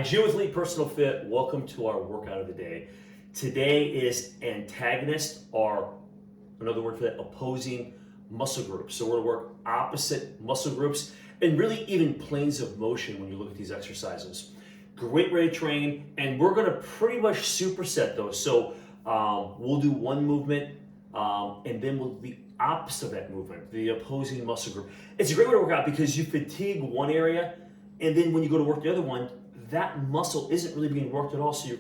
Hi, Jim with Elite Personal Fit. Welcome to our workout of the day. Today is Antagonist, or another word for that, opposing muscle groups. So we're going to work opposite muscle groups and really even planes of motion when you look at these exercises. Great way to train, and we're going to pretty much superset those. So we'll do one movement, and then we'll do the opposite of that movement, the opposing muscle group. It's a great way to work out because you fatigue one area, and then when you go to work the other one, that muscle isn't really being worked at all, so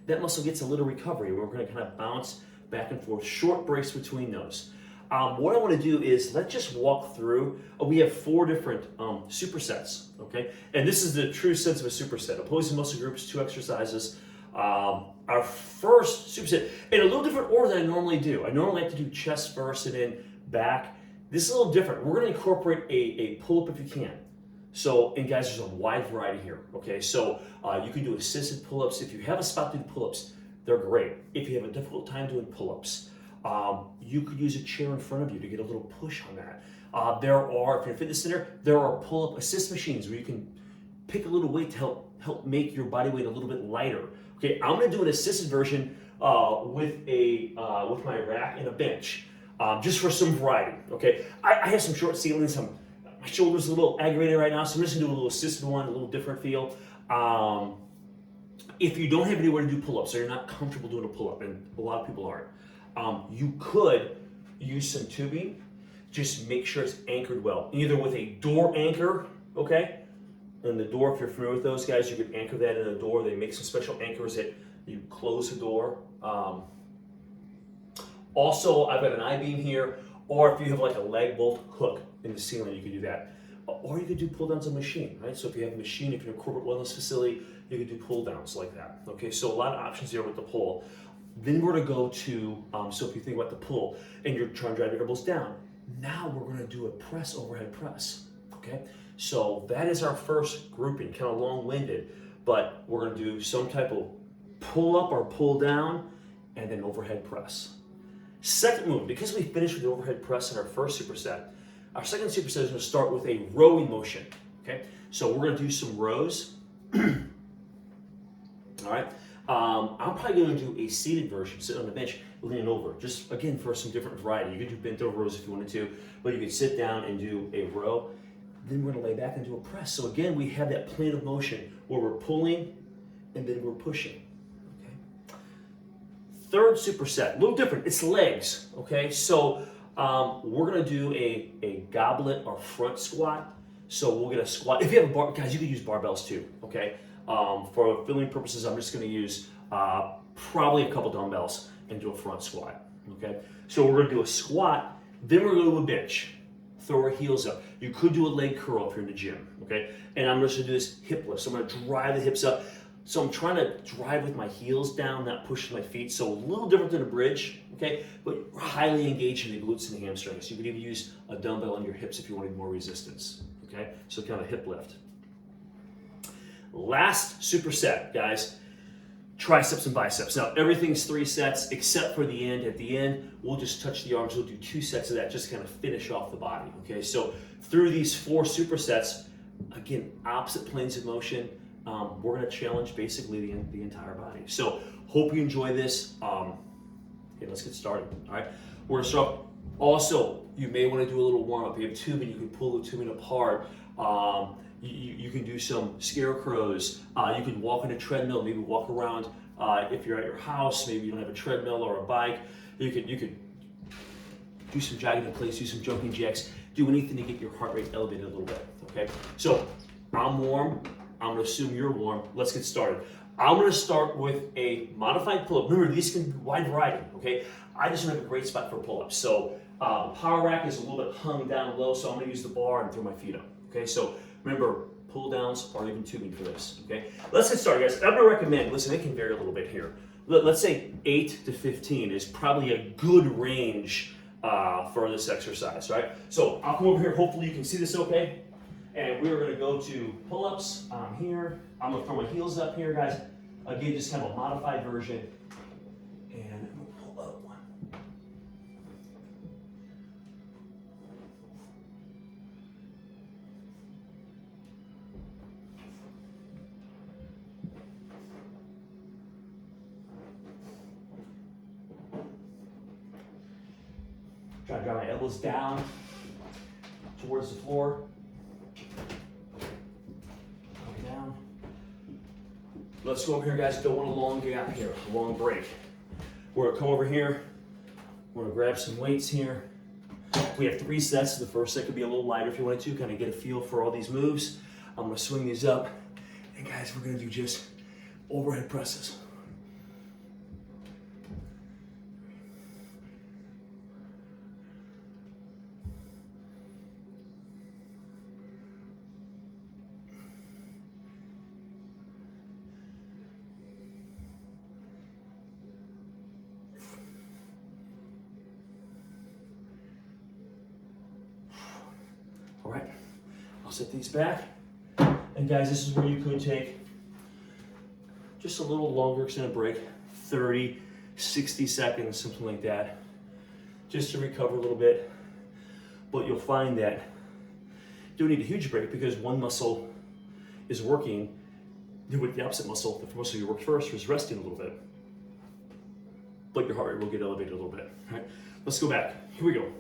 that muscle gets a little recovery. We're going to kind of bounce back and forth, short breaks between those. What I want to do is let's just walk through. We have 4 different supersets, okay? And this is the true sense of a superset. Opposing muscle groups, 2 exercises. Our first superset, in a little different order than I normally do. I normally like to do chest first and then back. This is a little different. We're going to incorporate a pull-up if you can. So, and guys, there's a wide variety here, okay? So you can do assisted pull-ups. If you have a spot to do pull-ups, they're great. If you have a difficult time doing pull-ups, you could use a chair in front of you to get a little push on that. If you're in a fitness center, there are pull-up assist machines where you can pick a little weight to help make your body weight a little bit lighter. Okay, I'm gonna do an assisted version with my rack and a bench, just for some variety, okay? I have some short ceilings, my shoulder's a little aggravated right now, so I'm just gonna do a little assisted one, a little different feel. If you don't have anywhere to do pull-ups, or you're not comfortable doing a pull-up, and a lot of people aren't, you could use some tubing. Just make sure it's anchored well, either with a door anchor, okay? And the door, if you're familiar with those guys, you could anchor that in the door. They make some special anchors that you close the door. Also, I've got an I-beam here, or if you have like a leg bolt hook in the ceiling, you could do that. Or you could do pull downs on a machine, right? So if you have a machine, if you're in a corporate wellness facility, you could do pull downs like that. Okay, so a lot of options there with the pull. Then we're gonna go to, so if you think about the pull and you're trying to drive your elbows down, now we're gonna do a press, overhead press, okay? So that is our first grouping, kind of long-winded, but we're gonna do some type of pull up or pull down, and then overhead press. Second move, because we finished with the overhead press in our first superset, our second superset is gonna start with a rowing motion, okay? So we're gonna do some rows, all right? I'm probably gonna do a seated version, sit on the bench, leaning over, just again for some different variety. You could do bent over rows if you wanted to, but you could sit down and do a row. Then we're gonna lay back and do a press. So again, we have that plane of motion where we're pulling and then we're pushing, okay? Third superset, a little different, it's legs, okay? So we're gonna do a goblet or front squat. So we'll get a squat. If you have a bar, guys, you could use barbells too, okay? For filling purposes, I'm just gonna use probably a couple dumbbells and do a front squat, okay? So we're gonna do a squat, then we're gonna do a bench. Throw our heels up. You could do a leg curl if you're in the gym, okay? And I'm just gonna do this hip lift. So I'm gonna drive the hips up. So I'm trying to drive with my heels down, not pushing my feet. So a little different than a bridge, okay? But highly engaged in the glutes and the hamstrings. You could even use a dumbbell on your hips if you wanted more resistance, okay? So kind of hip lift. Last superset, guys, triceps and biceps. Now, everything's 3 sets except for the end. At the end, we'll just touch the arms. We'll do 2 sets of that, just kind of finish off the body, okay? So through these 4 supersets, again, opposite planes of motion, we're gonna challenge basically the entire body. So hope you enjoy this. Okay, let's get started, all right? We're gonna start. Also, you may wanna do a little warm up. You have tubing, you can pull the tubing apart. You can do some scarecrows. You can walk on a treadmill, maybe walk around. If you're at your house, maybe you don't have a treadmill or a bike. You could do some jogging in place, do some jumping jacks, do anything to get your heart rate elevated a little bit, okay? So I'm warm. I'm gonna assume you're warm. Let's get started. I'm gonna start with a modified pull-up. Remember, these can be wide variety, okay? I just don't have a great spot for pull-ups. So the power rack is a little bit hung down low, so I'm gonna use the bar and throw my feet up, okay? So remember, pull downs or even tubing for this, okay? Let's get started, guys. I'm gonna recommend, listen, it can vary a little bit here. Let's say 8 to 15 is probably a good range for this exercise, right? So I'll come over here, hopefully you can see this okay. And we're gonna go to pull-ups here. I'm gonna throw my heels up here, guys. Again, just kind of a modified version. And I'm gonna pull up one. Try to drive my elbows down towards the floor. Come down. Let's go over here, guys. Don't want a long gap here, a long break. We're gonna come over here. We're gonna grab some weights here. We have 3 sets. The first set could be a little lighter if you wanted to, kind of get a feel for all these moves. I'm gonna swing these up. And guys, we're gonna do just overhead presses. All right, I'll set these back. And guys, this is where you could take just a little longer extended break, 30, 60 seconds, something like that, just to recover a little bit. But you'll find that you don't need a huge break because one muscle is working with the opposite muscle. The muscle you worked first was resting a little bit. But your heart rate will get elevated a little bit. All right, let's go back. Here we go.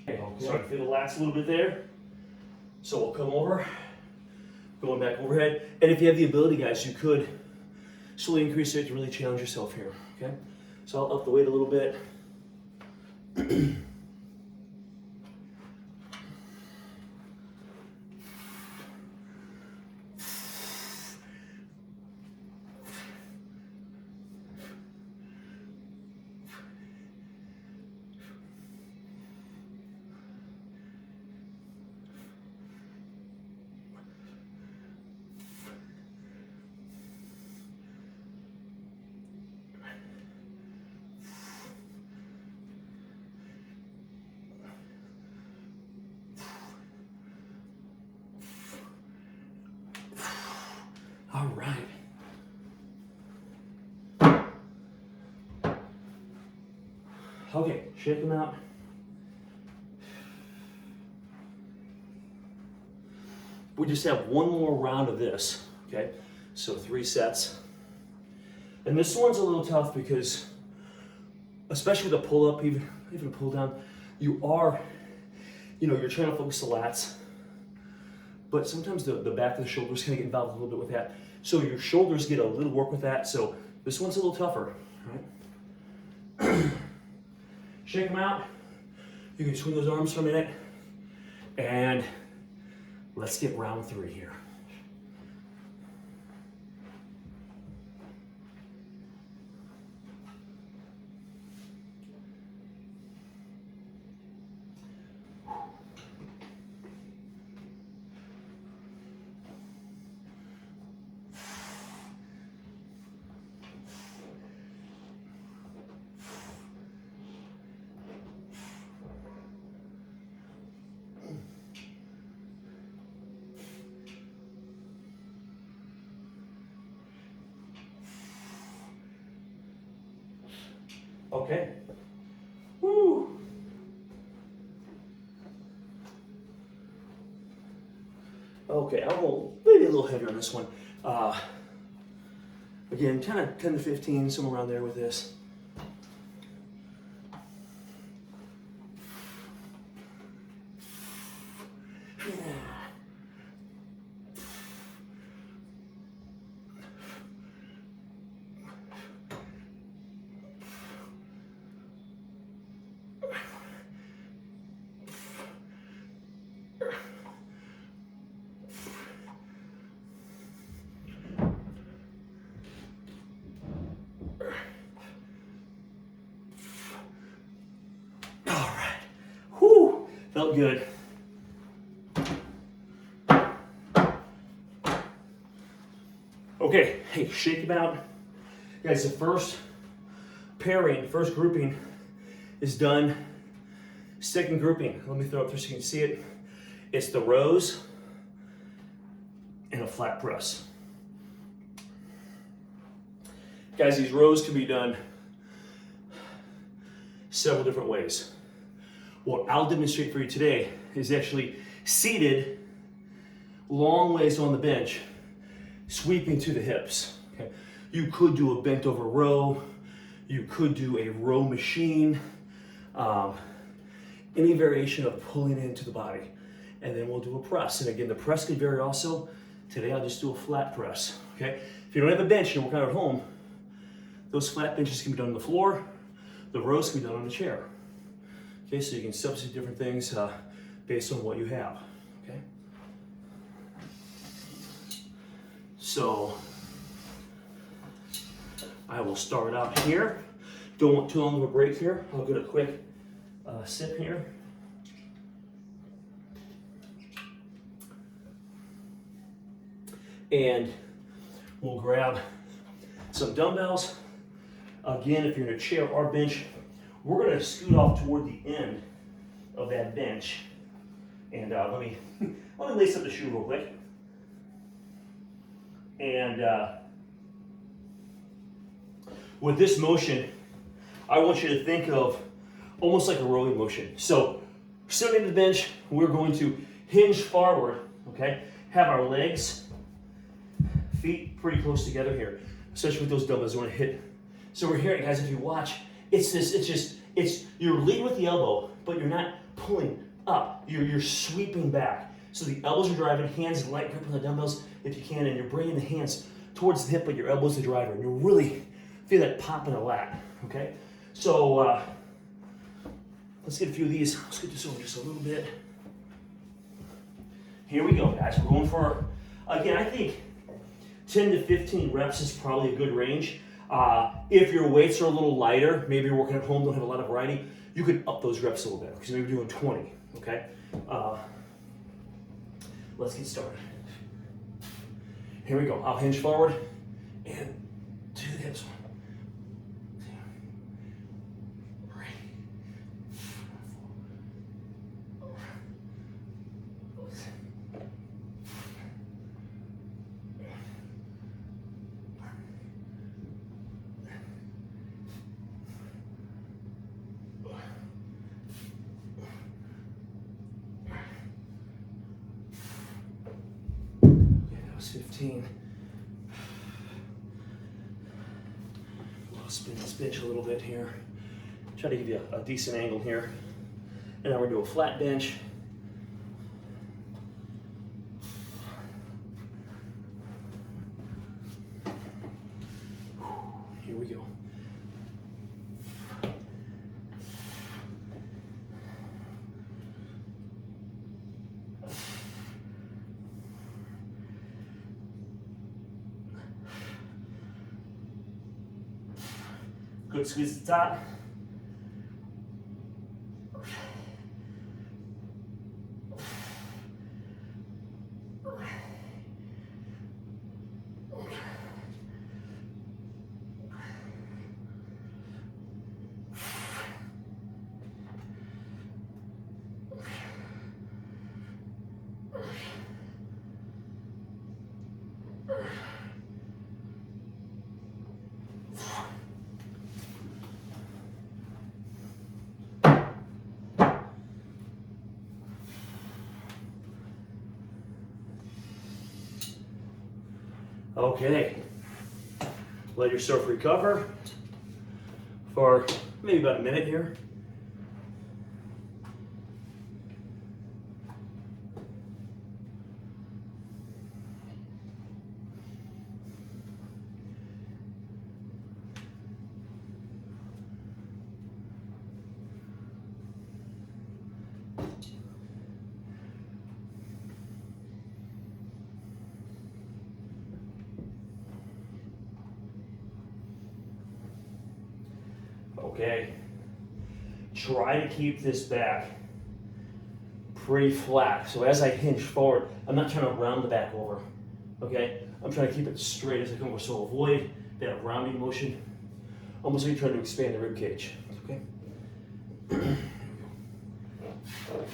Okay, starting to feel the lats a little bit there. So we'll come over, going back overhead. And if you have the ability, guys, you could slowly increase it to really challenge yourself here, okay? So I'll up the weight a little bit. All right. Okay, shake them out. We just have one more round of this, okay? So 3 sets. And this one's a little tough because, especially with a pull up, even a pull down, you're trying to focus the lats, but sometimes the back of the shoulders kind of get involved a little bit with that. So your shoulders get a little work with that. So this one's a little tougher, right? Shake them out. You can swing those arms for a minute. And let's get round 3 here. Okay. Woo. Okay, I'll go maybe a little heavier on this one. Again, kind of 10 to 15, somewhere around there with this. Felt good. Okay, hey, shake them out. Guys, the first pairing, first grouping is done. Second grouping, let me throw it up there so you can see it. It's the rows and a flat press. Guys, these rows can be done several different ways. What I'll demonstrate for you today is actually seated long ways on the bench, sweeping to the hips. Okay. You could do a bent over row. You could do a row machine. Any variation of pulling into the body. And then we'll do a press. And again, the press can vary also. Today I'll just do a flat press. Okay. If you don't have a bench and you work out at home, those flat benches can be done on the floor. The rows can be done on the chair. Okay, so you can substitute different things based on what you have. Okay. So I will start out here. Don't want too long of a break here. I'll get a quick sip here. And we'll grab some dumbbells. Again, if you're in a chair or bench, we're going to scoot off toward the end of that bench. And let me lace up the shoe real quick. And with this motion, I want you to think of almost like a rowing motion. So, sitting at the bench, we're going to hinge forward, okay? Have our legs, feet pretty close together here, especially with those dumbbells. You want to hit. So we're here, guys. If you watch, it's you're leading with the elbow, but you're not pulling up. You're sweeping back. So the elbows are driving, hands light grip on the dumbbells if you can, and you're bringing the hands towards the hip, but your elbow's the driver, and you really feel that pop in the lat. Okay. So let's get a few of these. Let's get this over just a little bit. Here we go, guys. We're going for, again, I think 10 to 15 reps is probably a good range. If your weights are a little lighter, maybe you're working at home, don't have a lot of variety, you could up those reps a little bit, because maybe you're doing 20, okay? Let's get started. Here we go. I'll hinge forward and to the hips. 1, 2, 3, 4. That was 15. I'll spin this bench a little bit here. Try to give you a decent angle here. And now we're going to do a flat bench. Here we go. Good squeeze at the top. Okay, let yourself recover for maybe about a minute here. Okay, try to keep this back pretty flat. So as I hinge forward, I'm not trying to round the back over, okay? I'm trying to keep it straight as I come over. So avoid that rounding motion, almost like you're trying to expand the rib cage, okay? Good. Over.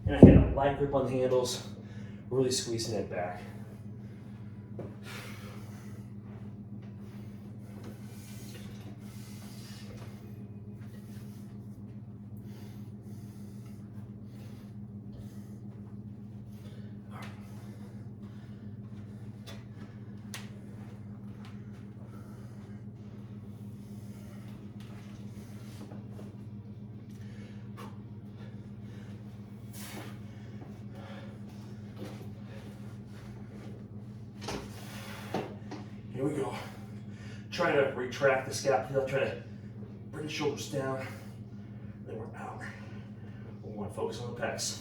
And I get a light grip on the handles, really squeezing it back. Here we go. Try to retract the scapula, try to bring the shoulders down, then we're out. We want to focus on the pecs.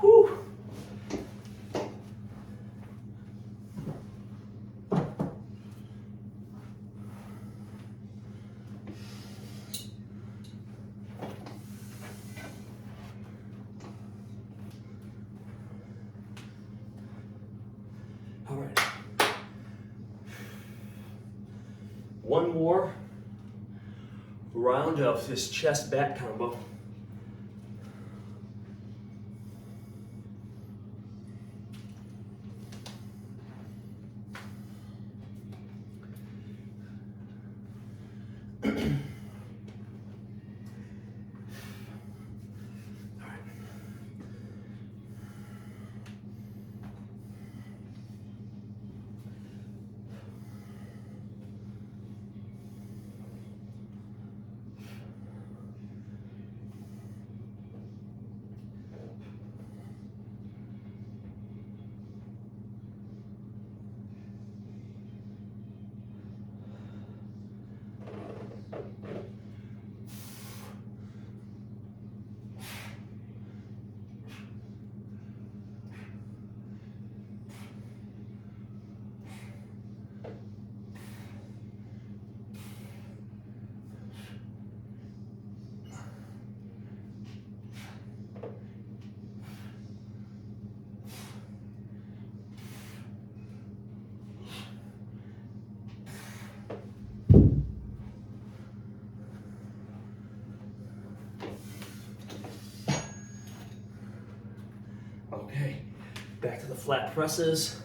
Whew. All right. One more round of this chest back combo. Okay, back to the flat presses.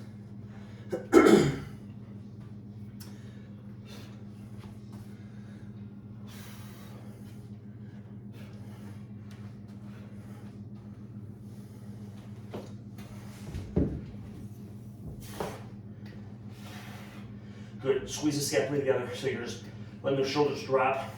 Good, squeeze the scapula together so you're just letting the shoulders drop.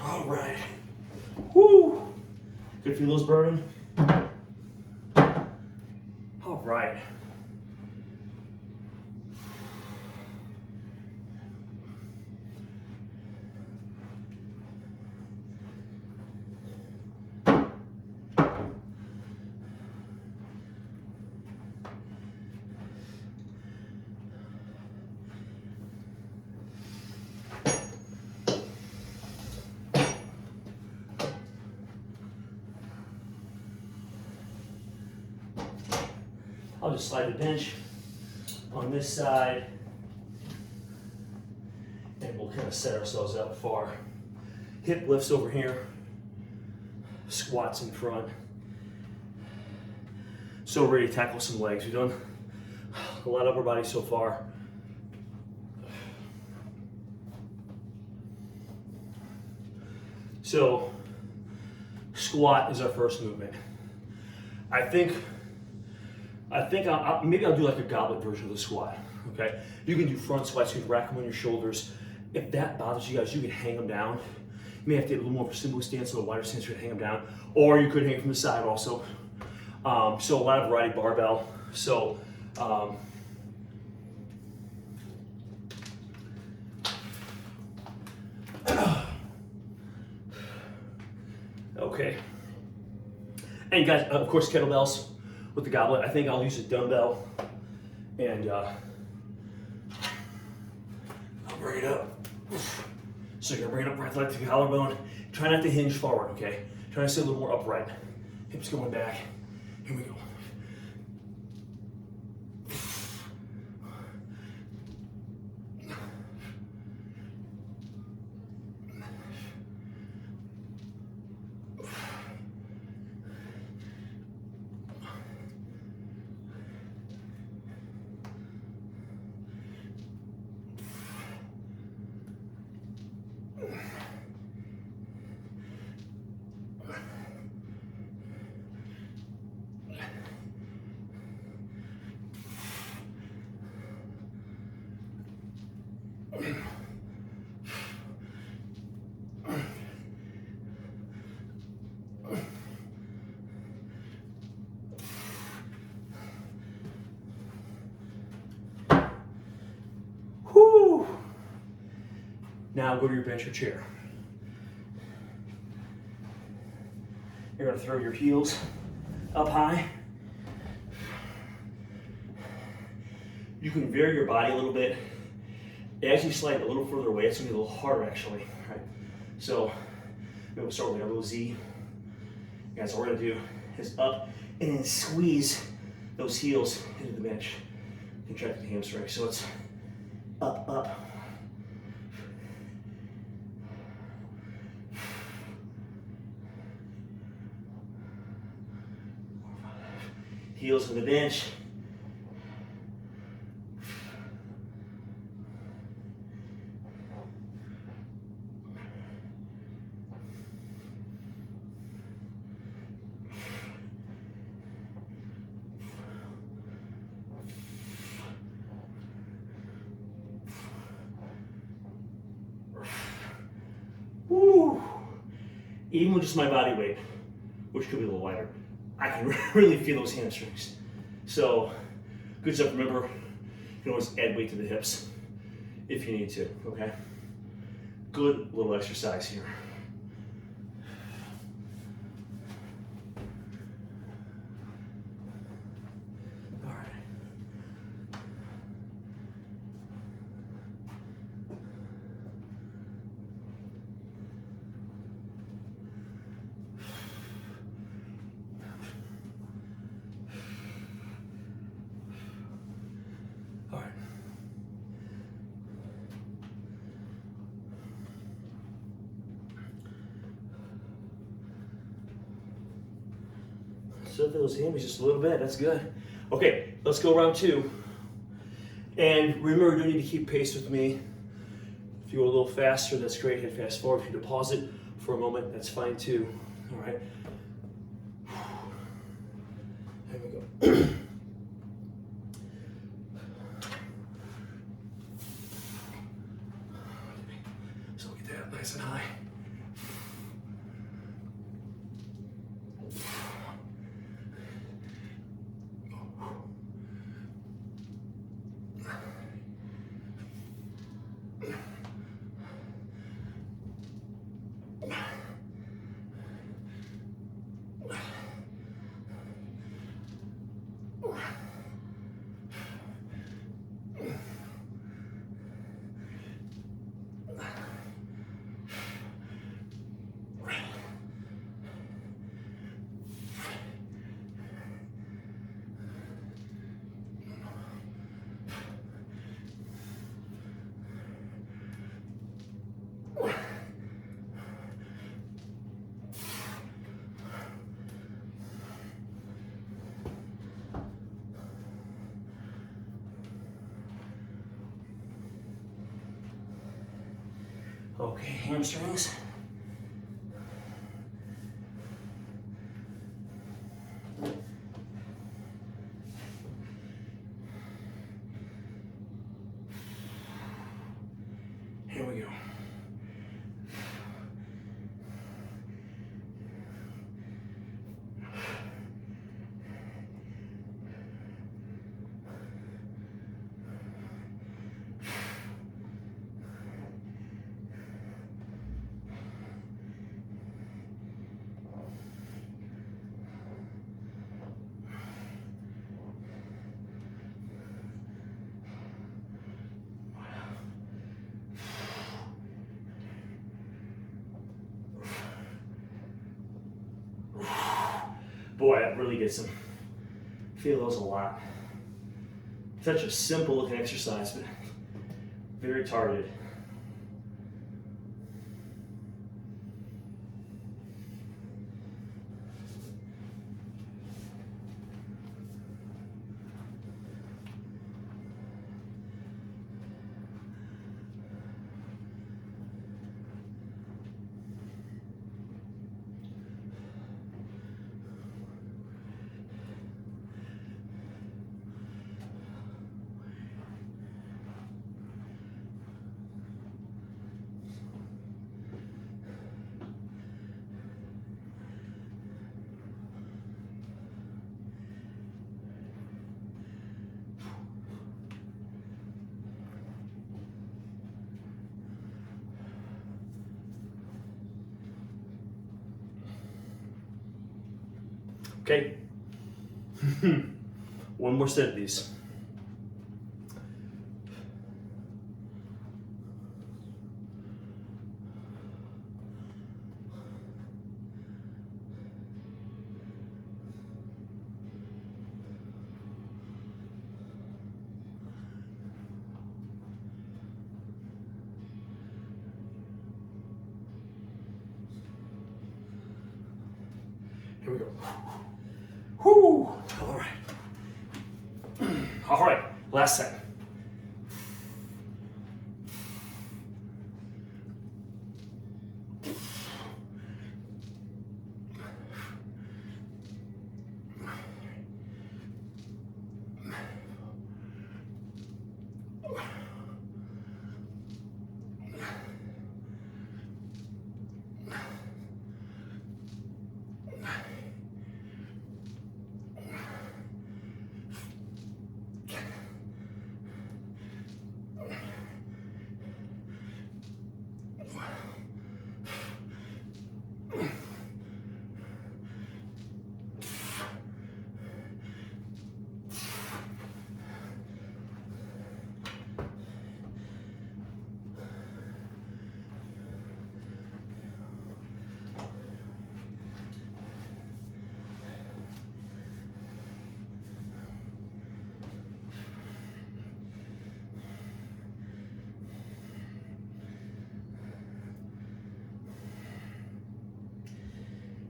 All right. Woo! Good, feel those burning? All right. I'll just slide the bench on this side, and we'll kind of set ourselves up for hip lifts over here, squats in front. So ready to tackle some legs. We've done a lot of upper body so far. So squat is our first movement. I think maybe I'll do like a goblet version of the squat. Okay, you can do front squats. You can rack them on your shoulders. If that bothers you guys, you can hang them down. You may have to get a little more of a simple stance, a little wider stance to hang them down, or you could hang from the side also. So a lot of variety, barbell. So okay. And guys, of course, kettlebells with the goblet. I think I'll use a dumbbell and I'll bring it up. So you're gonna bring it up right like the collarbone. Try not to hinge forward, okay? Try to stay a little more upright. Hips going back. Here we go. Whew. Now go to your bench or chair. You're going to throw your heels up high. You can vary your body a little bit. As you slide a little further away, it's going to be a little harder actually. Right? So maybe we'll start with a little Z. Guys, what we're going to do is up and then squeeze those heels into the bench. Contract the hamstring. So it's up, up. Heels to the bench. Woo. Even with just my body weight, which could be a little lighter, I can really feel those hamstrings. So, good stuff. Remember, you can always add weight to the hips if you need to, okay? Good little exercise here. All right. So for those hammies just a little bit, that's good. Okay, let's go round two. And remember, you don't need to keep pace with me. If you go a little faster, that's great. Hit fast forward. If you pause it for a moment, that's fine too. All right. There we go. So get that nice and high. Okay, hamstrings. Here we go. Boy, that really gets them. Feel those a lot. Such a simple looking exercise, but very targeted. Okay. One more set of these. Here we go. Whoo! All right. All right, last set.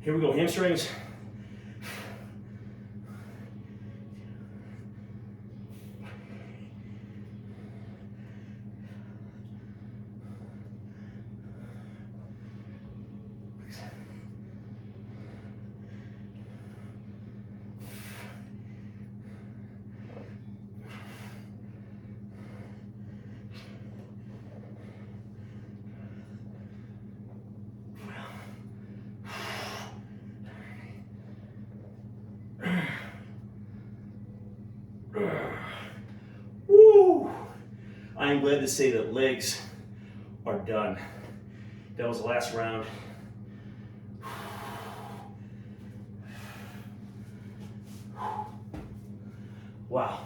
Here we go, hamstrings. Woo! I am glad to say that legs are done. That was the last round. Wow.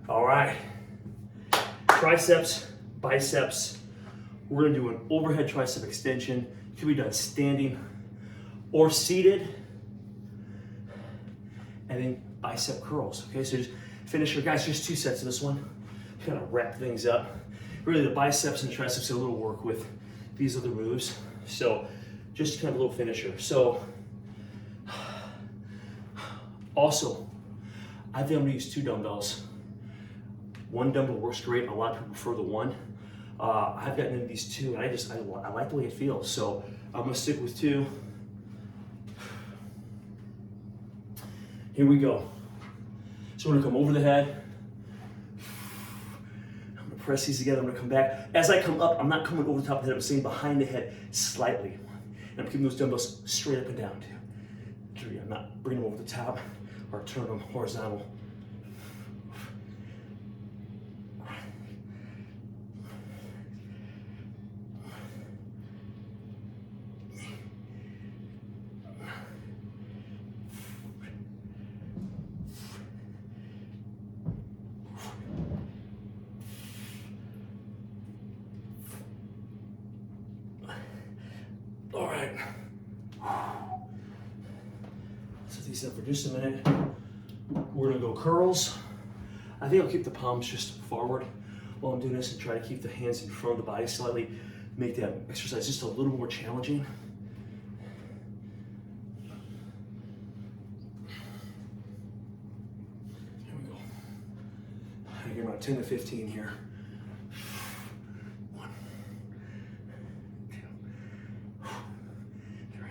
All right, triceps, biceps. We're gonna do an overhead tricep extension. Can be done standing or seated. and then bicep curls. Okay, so just finish your guys, just 2 sets of this one. Kind of wrap things up. Really the biceps and triceps a little work with these other moves. So just kind of a little finisher. So also, I think I'm gonna use 2 dumbbells. 1 dumbbell works great. A lot of people prefer the 1. I've gotten into these 2, and I like the way it feels. So I'm gonna stick with 2. Here we go. So I'm gonna come over the head. I'm gonna press these together. I'm gonna come back. As I come up, I'm not coming over the top of the head. I'm staying behind the head slightly. And I'm keeping those dumbbells straight up and down, 2, 3. I'm not bringing them over the top or turn them horizontal. All right. Set these up for just a minute. We're gonna go curls. I think I'll keep the palms just forward while I'm doing this and try to keep the hands in front of the body slightly. Make that exercise just a little more challenging. Here we go. I get about 10 to 15 here. 1, 2, 3.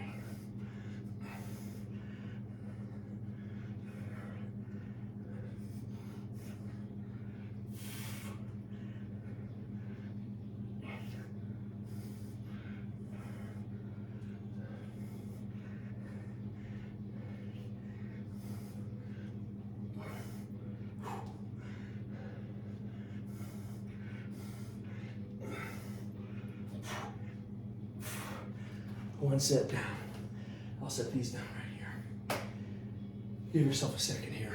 One set down. I'll set these down right here. Give yourself a second here.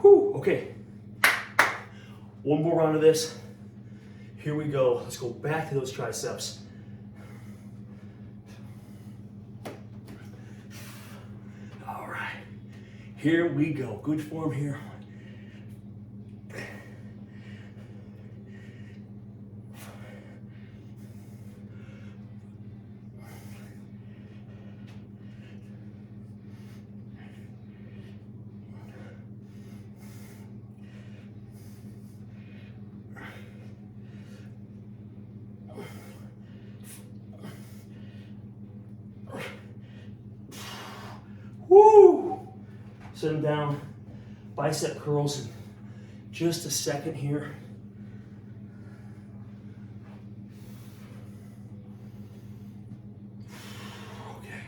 Whew, okay. One more round of this. Here we go. Let's go back to those triceps. All right. Here we go. Good form here. Woo! Set them down. Bicep curls in just a second here. Okay.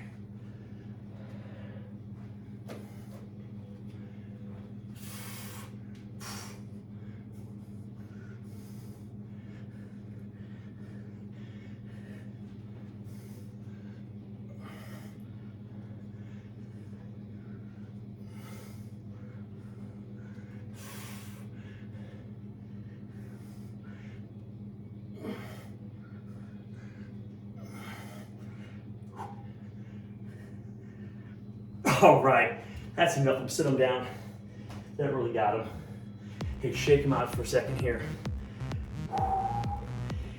All right, that's enough. I'm sitting them down. That really got them. Hey, shake them out for a second here.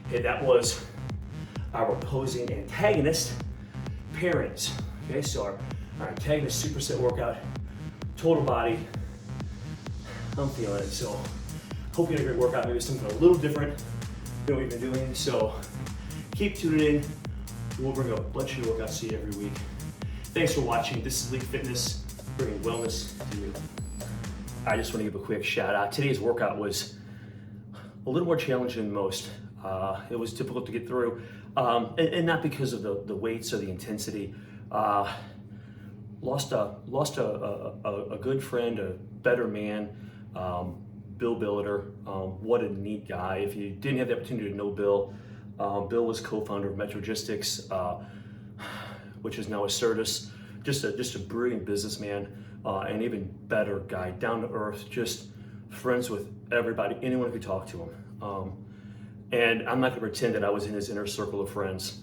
Okay, that was our opposing antagonist pairings. Okay, so our antagonist superset workout, total body. I'm feeling it. So hope you had a great workout. Maybe something a little different than what we've been doing. So keep tuning in. We'll bring a bunch of workouts to you every week. Thanks for watching. This is Elite Fitness, bringing wellness to you. I just want to give a quick shout out. Today's workout was a little more challenging than most. It was difficult to get through, and not because of the weights or the intensity. A lost a good friend, a better man, Bill Billiter. What a neat guy. If you didn't have the opportunity to know Bill, Bill was co-founder of Metrogistics, which is now Assertus. Just a brilliant businessman, and even better guy, down to earth, just friends with everybody, anyone who could talk to him. And I'm not going to pretend that I was in his inner circle of friends.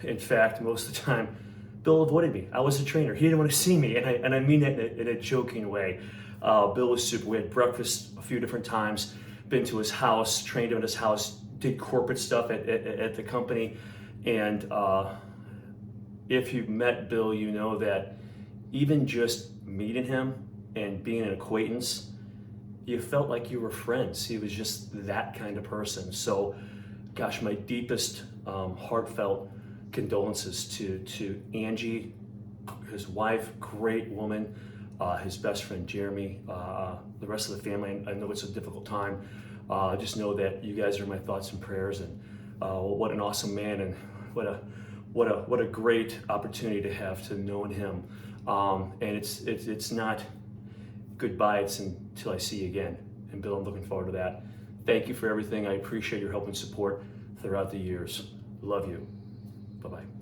In fact, most of the time, Bill avoided me. I was a trainer. He didn't want to see me, and I mean that in a joking way. Bill was super. We had breakfast a few different times, been to his house, trained him at his house, did corporate stuff at the company. And if you've met Bill, you know that even just meeting him and being an acquaintance, you felt like you were friends. He was just that kind of person. So, gosh, my deepest heartfelt condolences to Angie, his wife, great woman, his best friend Jeremy, the rest of the family. I know it's a difficult time. Just know that you guys are my thoughts and prayers, and what an awesome man, and what a great opportunity to have to know him. And it's not goodbye, it's until I see you again. And Bill, I'm looking forward to that. Thank you for everything. I appreciate your help and support throughout the years. Love you. Bye-bye.